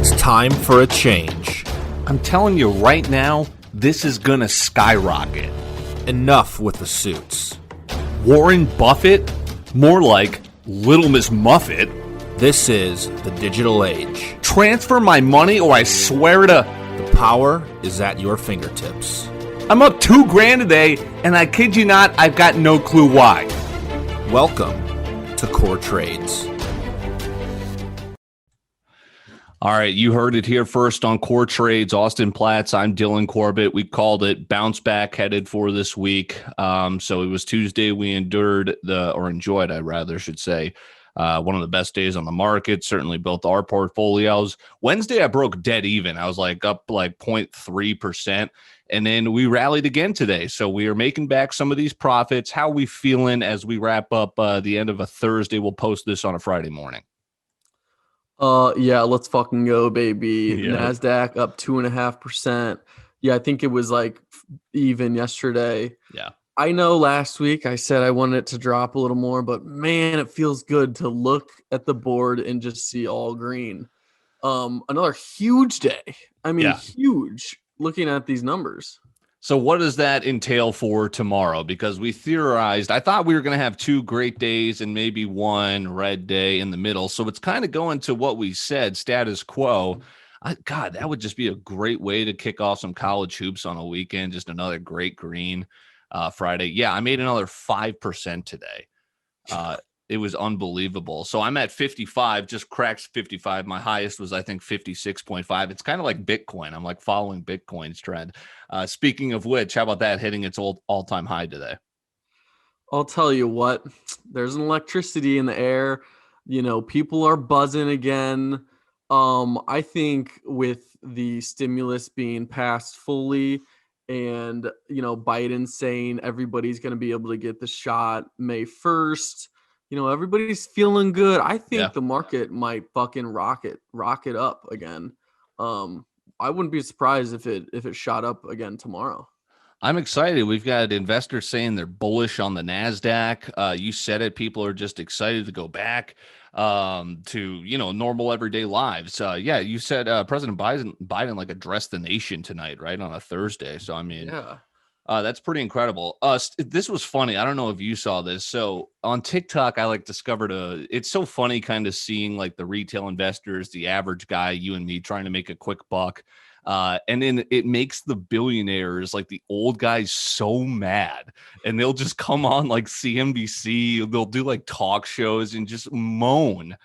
It's time for a change. I'm telling you right now, this is gonna skyrocket. Enough with the suits. Warren Buffett? More like Little Miss Muffet. This is the digital age. Transfer my money or I swear to... The power is at your fingertips. I'm up $2,000 today, and I kid you not, I've got no clue why. Welcome to CorTrades. All right, you heard it here first on CorTrades. Austin Platts, I'm Dylan Corbett. We called it bounce back headed for this week. So it was Tuesday. We enjoyed, I rather should say, one of the best days on the market. Certainly built our portfolios. Wednesday, I broke dead even. I was like up like 0.3%. And then we rallied again today. So we are making back some of these profits. How are we feeling as we wrap up the end of a Thursday? We'll post this on a Friday morning. Yeah, let's fucking go, baby. Yeah. NASDAQ up 2.5%. Yeah, I think it was like even yesterday. Yeah. I know last week I said I wanted it to drop a little more, but man, it feels good to look at the board and just see all green. Another huge day. I mean, huge looking at these numbers. So what does that entail for tomorrow? Because we theorized, I thought we were going to have 2 great days and maybe one red day in the middle. So it's kind of going to what we said, status quo. God, that would just be a great way to kick off some college hoops on a weekend. Just another great green Friday. Yeah, I made another 5% today. It was unbelievable. So I'm at 55, just cracked 55. My highest was, I think, 56.5. It's kind of like Bitcoin. I'm like following Bitcoin's trend. Speaking of which, how about that hitting its all-time high today? I'll tell you what, there's an electricity in the air. You know, people are buzzing again. I think with the stimulus being passed fully and, you know, Biden saying everybody's going to be able to get the shot May 1st, you know, everybody's feeling good. I think the market might fucking rocket up again. I wouldn't be surprised if it shot up again tomorrow. I'm excited. We've got investors saying they're bullish on the NASDAQ. You said it. People are just excited to go back to, you know, normal everyday lives. Yeah, you said President Biden like addressed the nation tonight, right, on a Thursday. So, I mean, that's pretty incredible. This was funny. I don't know if you saw this. So on TikTok, I like discovered it's so funny kind of seeing like the retail investors, the average guy, you and me trying to make a quick buck. And then it makes the billionaires, like the old guys, so mad, and they'll just come on like CNBC. They'll do like talk shows and just moan.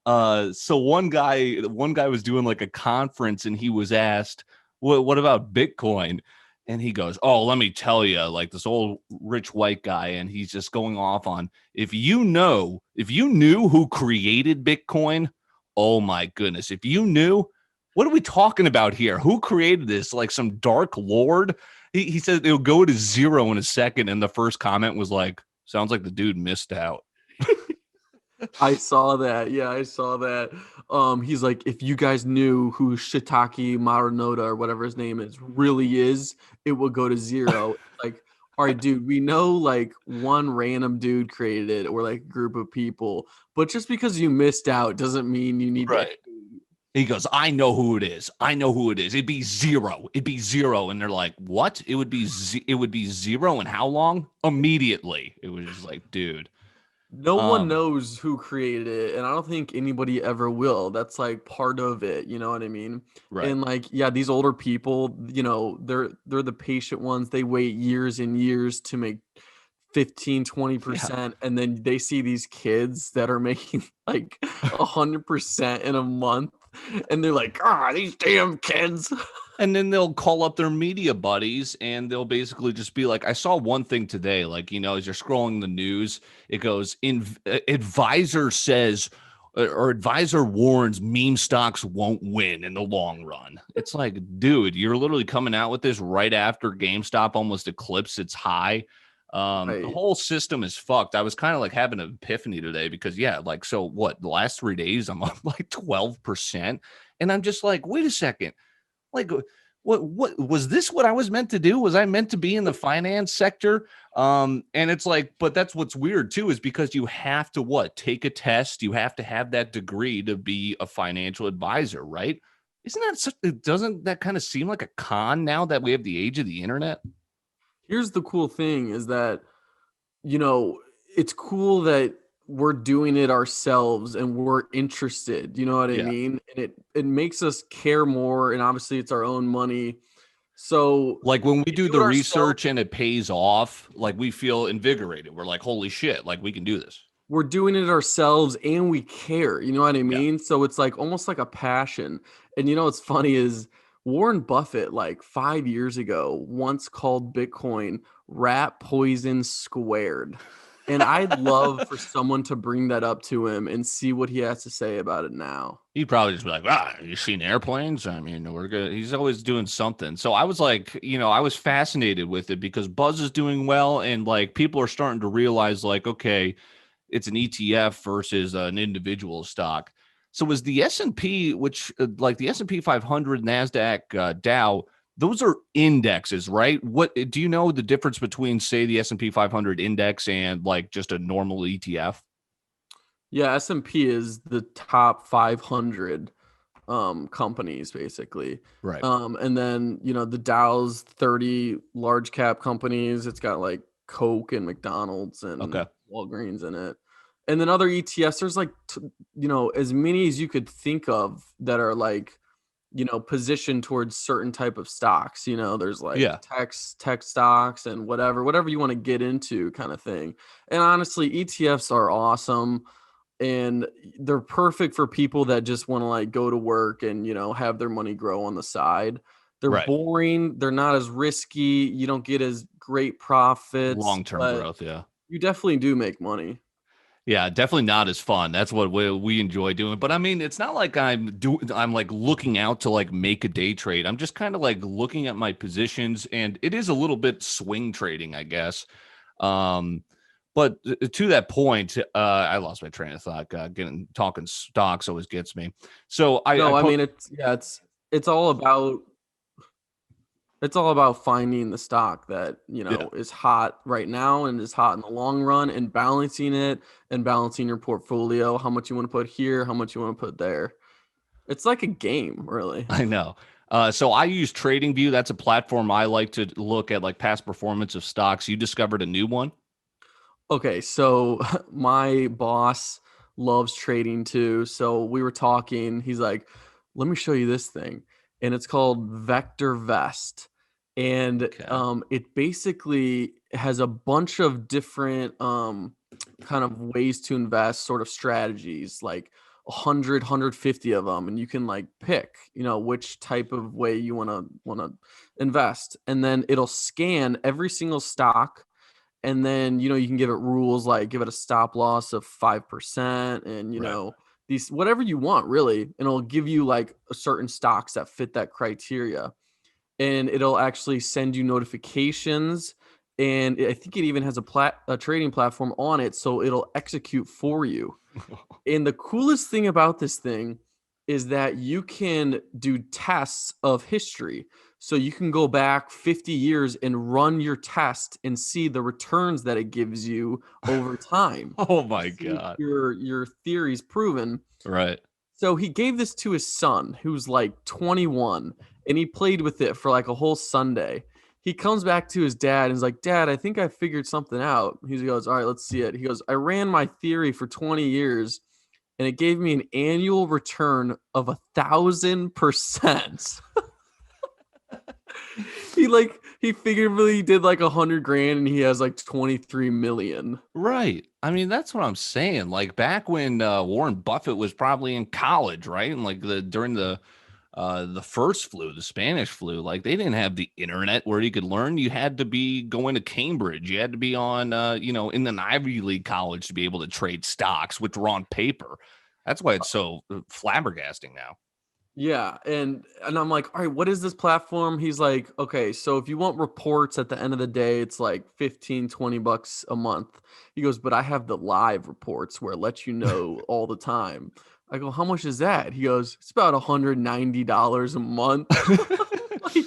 So one guy was doing like a conference, and he was asked, what about Bitcoin? And he goes, oh, let me tell you, like this old rich white guy. And he's just going off on, if you knew who created Bitcoin, oh my goodness. If you knew, what are we talking about here? Who created this? Like some dark lord? He said it'll go to zero in a second. And the first comment was like, sounds like the dude missed out. I saw that. Yeah, I saw that. He's like, if you guys knew who Shiitake Marunoda or whatever his name is really is, it will go to zero. Like, all right, dude, we know like one random dude created it or like a group of people, but just because you missed out doesn't mean you need right. He goes, I know who it is. It'd be zero. And they're like, what? It would be zero. And how long? Immediately. It was just like, dude. No one knows who created it, and I don't think anybody ever will. That's like part of it, you know what I mean? Right. And like, yeah, these older people, you know, they're the patient ones. They wait years and years to make 15-20%, and then they see these kids that are making like 100% in a month, and they're like, these damn kids. And then they'll call up their media buddies and they'll basically just be like, I saw one thing today, like, you know, as you're scrolling the news, it goes, advisor says, or advisor warns meme stocks won't win in the long run. It's like, dude, you're literally coming out with this right after GameStop almost eclipsed its high. The whole system is fucked. I was kind of like having an epiphany today because, like, so what, the last 3 days, I'm up like 12%. And I'm just like, wait a second. Like, what was this what I was meant to do? Was I meant to be in the finance sector? And it's like, but that's what's weird too, is because you have to take a test. You have to have that degree to be a financial advisor, right? doesn't that kind of seem like a con now that we have the age of the internet? Here's the cool thing is that, you know, it's cool that we're doing it ourselves and we're interested, you know what I Yeah. mean? And it makes us care more, and obviously it's our own money. So Like when we we do do the it ourselves. research and it pays off, like we feel invigorated. We're like, holy shit, like we can do this. We're doing it ourselves and we care, you know what I Yeah. mean? So it's like almost like a passion. And you know what's funny is Warren Buffett, like 5 years ago, once called Bitcoin rat poison squared. And I'd love for someone to bring that up to him and see what he has to say about it now. He'd probably just be like, you seen airplanes? I mean, we're good. He's always doing something. So I was like, I was fascinated with it because Buzz is doing well. And like people are starting to realize, like, okay, it's an ETF versus an individual stock. So was the S&P, which like the S&P 500, NASDAQ, Dow, those are indexes, right? What do you know the difference between, say, the S&P 500 index and like just a normal ETF? Yeah, S&P is the top 500 companies basically. Right. And then, you know, the Dow's 30 large cap companies. It's got like Coke and McDonald's and Okay. Walgreens in it. And then other ETFs, there's like, you know, as many as you could think of that are like, you know, positioned towards certain type of stocks. You know, there's like Yeah. tech stocks and whatever you want to get into kind of thing. And honestly, ETFs are awesome and they're perfect for people that just want to like go to work and, you know, have their money grow on the side. They're Right. boring, they're not as risky, you don't get as great profits, Long-term but growth. Yeah. you definitely do make money. Yeah, definitely not as fun. That's what we enjoy doing. But I mean, it's not like I'm like looking out to like make a day trade. I'm just kind of like looking at my positions, and it is a little bit swing trading, I guess. But to that point, I lost my train of thought. Talking stocks always gets me. So I No, I put mean it's all about finding the stock that, you yeah. know, is hot right now and is hot in the long run and balancing it and balancing your portfolio, how much you want to put here, how much you want to put there. It's like a game, really. I know. So I use TradingView. That's a platform I like to look at like past performance of stocks. You discovered a new one? Okay, so my boss loves trading too. So we were talking. He's like, "Let me show you this thing," and it's called Vector Vest, and Okay. it basically has a bunch of different kind of ways to invest, sort of strategies, like 150 of them, and you can like pick, you know, which type of way you want to invest, and then it'll scan every single stock, and then, you know, you can give it rules like give it a stop loss of 5%, and, you Right. know, these whatever you want really, and it'll give you like a certain stocks that fit that criteria, and it'll actually send you notifications, and I think it even has a trading platform on it, so it'll execute for you. And the coolest thing about this thing is that you can do tests of history. So you can go back 50 years and run your test and see the returns that it gives you over time Oh to my see if God. your theory's proven. Right. So he gave this to his son, who's like 21, and he played with it for like a whole Sunday. He comes back to his dad and he's like, "Dad, I think I figured something out." He goes, "All right, let's see it." He goes, "I ran my theory for 20 years and it gave me an annual return of 1,000%." He figuratively did like 100 grand and he has like 23 million. Right. I mean, that's what I'm saying. Like back when Warren Buffett was probably in college, right? And like during the first flu, the Spanish flu, like they didn't have the internet where you could learn. You had to be going to Cambridge. You had to be on in an Ivy League college to be able to trade stocks, which were on paper. That's why it's so flabbergasting now. Yeah, and I'm like, "All right, what is this platform?" He's like, "Okay, so if you want reports at the end of the day, it's like 15-20 bucks a month." He goes, "But I have the live reports where it lets you know all the time." I go, "How much is that?" He goes, "It's about $190 a month." Like,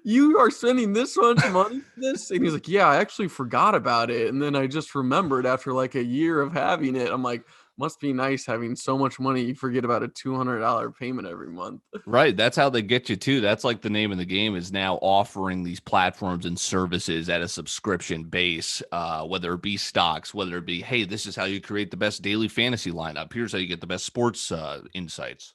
"You are spending this much money for this?" And he's like, "Yeah, I actually forgot about it. And then I just remembered after like a year of having it." I'm like, Must be nice having so much money you forget about a $200 payment every month. Right. That's how they get you too. That's like the name of the game is now offering these platforms and services at a subscription base, whether it be stocks, whether it be, hey, this is how you create the best daily fantasy lineup. Here's how you get the best sports insights.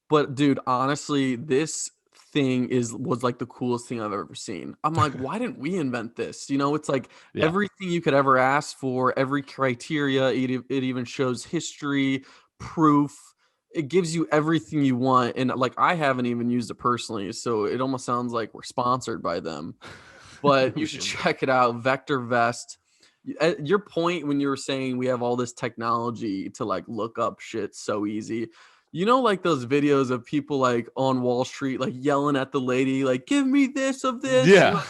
But dude, honestly, this thing was like the coolest thing I've ever seen. I'm like, why didn't we invent this? It's like Yeah. everything you could ever ask for, every criteria. It even shows history, proof. It gives you everything you want. And like, I haven't even used it personally, so it almost sounds like we're sponsored by them. But you should check it out. Vector Vest. At your point when you were saying we have all this technology to like look up shit so easy. Like those videos of people like on Wall Street, like yelling at the lady, like, give me this of this. Yeah.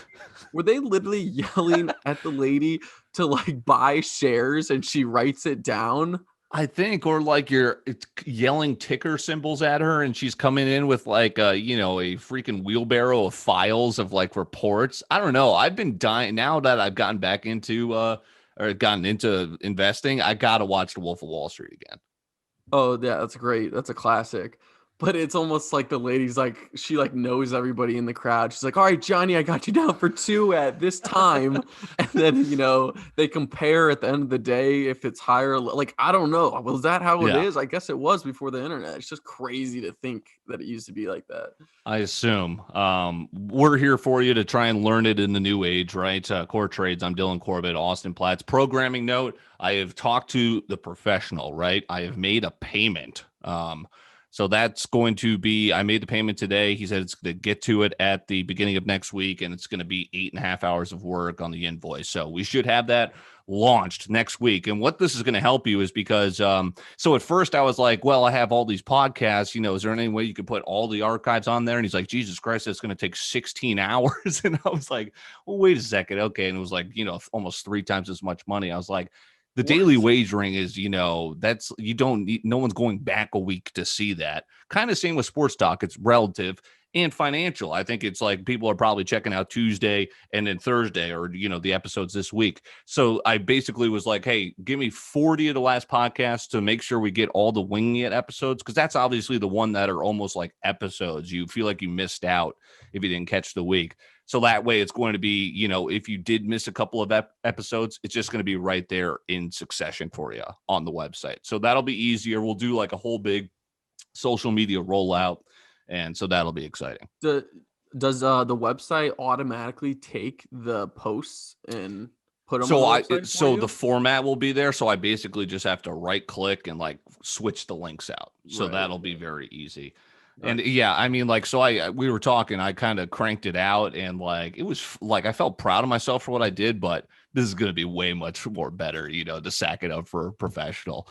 Were they literally yelling at the lady to like buy shares and she writes it down? I think, or like you're yelling ticker symbols at her and she's coming in with like a freaking wheelbarrow of files of like reports. I don't know. I've been dying now that I've gotten back into investing. I got to watch The Wolf of Wall Street again. Oh, yeah, that's great. That's a classic. But it's almost like the lady's like, she like knows everybody in the crowd. She's like, all right, Johnny, I got you down for 2 at this time. And then, they compare at the end of the day if it's higher. Like, I don't know. Was that how it is? I guess it was before the internet. It's just crazy to think that it used to be like that. I assume. We're here for you to try and learn it in the new age, right? CorTrades. I'm Dylan Corbett, Austin Platts. Programming note, I have talked to the professional, right? I have made a payment. So that's going to be, I made the payment today. He said it's going to get to it at the beginning of next week, and it's going to be 8.5 hours of work on the invoice. So we should have that launched next week. And what this is going to help you is because, so at first I was like, well, I have all these podcasts, is there any way you could put all the archives on there? And he's like, Jesus Christ, it's going to take 16 hours. And I was like, well, wait a second. Okay. And it was like, almost 3 times as much money. I was like, the daily wagering is, that's, you don't need, no one's going back a week to see that. Kind of same with sports talk. It's relative and financial. I think it's like people are probably checking out Tuesday and then Thursday or, the episodes this week. So I basically was like, hey, give me 40 of the last podcasts to make sure we get all the winging it episodes. Cause that's obviously the one that are almost like episodes. You feel like you missed out if you didn't catch the week. So that way it's going to be, if you did miss a couple of episodes, it's just going to be right there in succession for you on the website. So that'll be easier. We'll do like a whole big social media rollout. And so that'll be exciting. Does the website automatically take the posts and put them on the website so the format will be there. So I basically just have to right click and like switch the links out. So that'll be very easy. And yeah, I mean, like, so we were talking, I kind of cranked it out and like, it was like, I felt proud of myself for what I did, but this is going to be way much more better, to sack it up for a professional.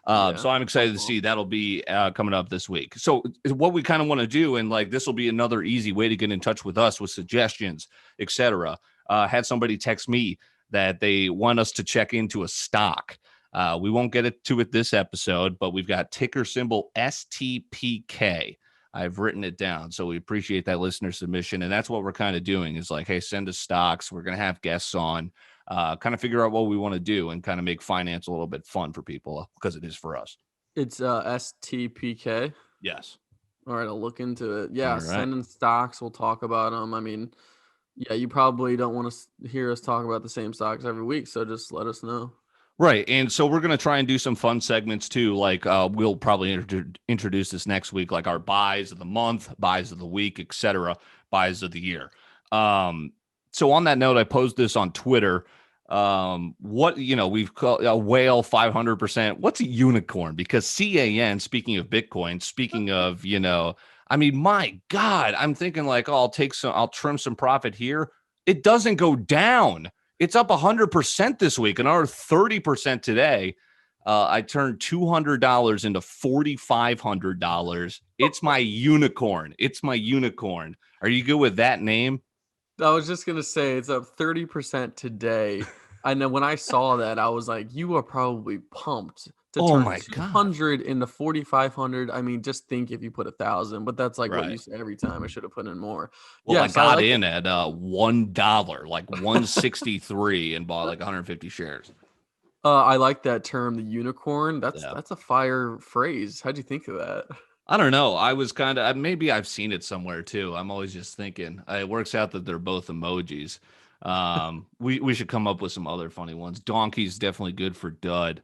So I'm excited to see that'll be coming up this week. So what we kind of want to do, and like, this will be another easy way to get in touch with us with suggestions, etc. Had somebody text me that they want us to check into a stock. We won't get to it this episode, but we've got ticker symbol STPK. I've written it down. So we appreciate that listener submission. And that's what we're kind of doing is like, hey, send us stocks. We're going to have guests on, kind of figure out what we want to do and kind of make finance a little bit fun for people because it is for us. It's STPK. Yes. All right. I'll look into it. Yeah. All right. Send in stocks. We'll talk about them. I mean, yeah, you probably don't want to hear us talk about the same stocks every week. So just let us know. Right. And so we're going to try and do some fun segments too. Like we'll probably introduce this next week, like our buys of the month, buys of the week, etc., buys of the year. So on that note, I posed this on Twitter. What, we've called a whale 500%. What's a unicorn? Because CAN, speaking of Bitcoin, speaking of, I mean, my God, I'm thinking like, oh, I'll trim some profit here. It doesn't go down. It's up 100% this week, another 30% today. I turned $200 into $4,500. It's my unicorn. It's my unicorn. Are you good with that name? I was just going to say it's up 30% today. I know when I saw that, I was like, you are probably pumped to turn 200 into 4,500. I mean, just think if you put 1,000, but that's like what you say every time. I should have put in more. Well, yes, I got in at $1, like 163 and bought like 150 shares. I like that term, the unicorn. That's Yeah. that's a fire phrase. How'd you think of that? I don't know. I was kind of maybe I've seen it somewhere too. I'm always just thinking it works out that they're both emojis. We should come up with some other funny ones. Donkey's definitely good for dud.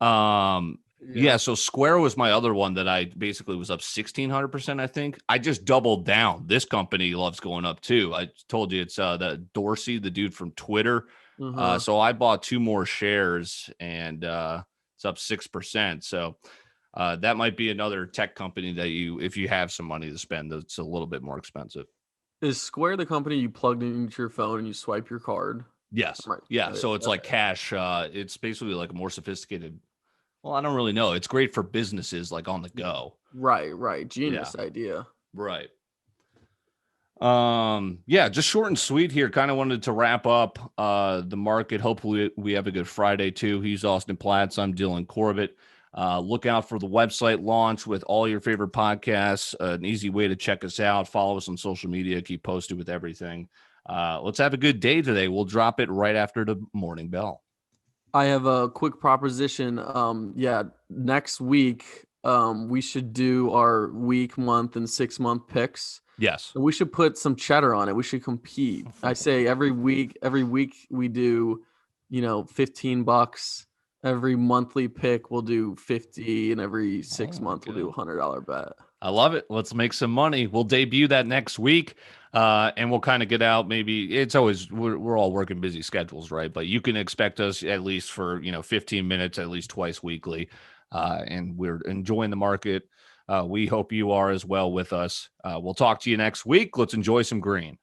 Yeah, Yeah. so Square was my other one that I basically was up 1,600%, I think. I just doubled down. This company loves going up too. I told you it's the Dorsey, the dude from Twitter. Uh-huh. So I bought 2 more shares and it's up 6%. So that might be another tech company that if you have some money to spend, that's a little bit more expensive. Is Square the company you plugged into your phone and you swipe your card? Yes. Right. Yeah. So it's like cash. It's basically like a more sophisticated. Well, I don't really know. It's great for businesses like on the go. Right. Yeah. Genius idea. Right. Yeah, just short and sweet here. Kind of wanted to wrap up the market. Hopefully we have a good Friday too. He's Austin Platts. I'm Dylan Corbett. Look out for the website launch with all your favorite podcasts. An easy way to check us out. Follow us on social media. Keep posted with everything. Let's have a good day today. We'll drop it right after the morning bell. I have a quick proposition. Next week, we should do our week, month, and 6-month picks. Yes. And we should put some cheddar on it. We should compete. I say every week we do, $15. Every monthly pick we'll do 50, and every 6 month we'll do $100 bet. I love it. Let's make some money. We'll debut that next week. And we'll kind of get out. Maybe it's always, we're all working busy schedules, right? But you can expect us at least for, 15 minutes, at least twice weekly. And we're enjoying the market. We hope you are as well with us. We'll talk to you next week. Let's enjoy some green.